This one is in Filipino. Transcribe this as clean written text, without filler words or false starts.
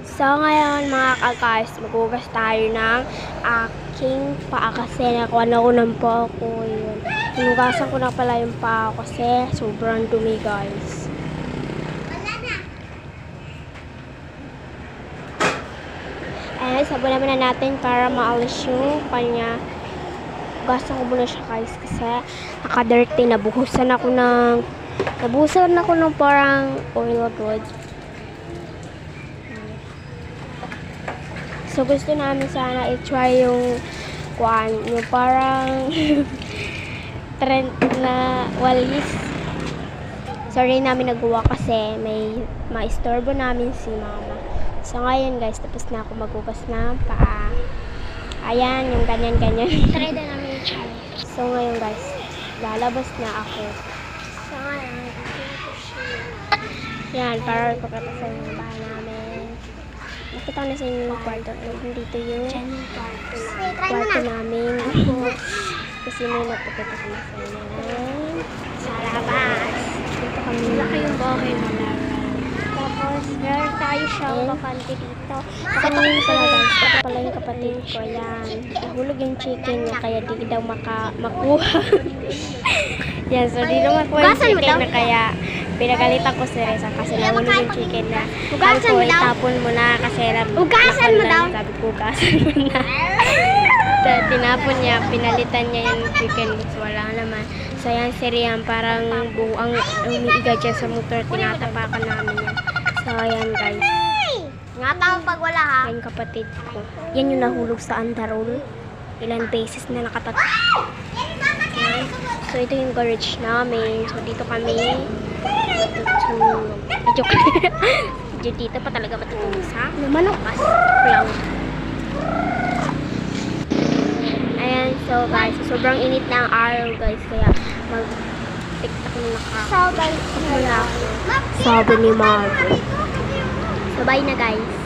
So ngayon mga ka-guys, magugas tayo ng aking paa kasi nakuha na ko ng paa ko. Yun. Hinugasan ko na pala yung paa ko kasi sobrang dumi guys. Ayan, sabon naman na natin para maalis yung kanya. Hugasan ko muna siya guys kasi naka-dirty. Nabuhusan ako ng parang oil good. So, gusto namin sana i-try yung parang trend na walis. Sorry namin nagawa kasi may maistorbo namin si mama. So, ngayon guys, tapos na ako magugas ng paa. Ayan, yung ganyan-ganyan. Try na namin i-try. So, ngayon guys, lalabas na ako. So, ngayon, Yan, para ipakita sa inyo yung bahay namin. Nakita ko na sa inyo yung kwarto. Dito yung kwarto namin. Kasi may napakita ko na sa inyo. sa labas. Dito kami. Laki yung bahay na lang. Tapos, meron tayo siyang bakante dito. Ito pala guys. Ito pala yung kapatid ko. Yan. Nahulog yung chicken niya kaya di daw makuha. Yan. So, di daw makuha yung chicken na kaya pinagalitan ko si Reza kasi nahulog yung chicken na. Hugasan mo daw. Itapon mo na kasi Hugasan mo daw. Sabi ko, hugasan mo na. Tinapon niya, pinalitan niya yung chicken because wala naman. So yan si Rian, parang buang umiiga dyan sa motor, tinatapakan namin yan. So ayan guys. Nga tao pag wala ha. Yan kapatid ko. Yan yung nahulog sa underroll. Ilang beses na nakatag. Yan. So ito yung garage namin. So dito kami matutulog. Joke. Dito pa talaga matutulog sa lumakas. Cloud. Ayan, so guys, sobrang init na ang araw guys, kaya mag-tiktak muna So, guys, muna ako. Sabi ni Margo. So, bye na guys.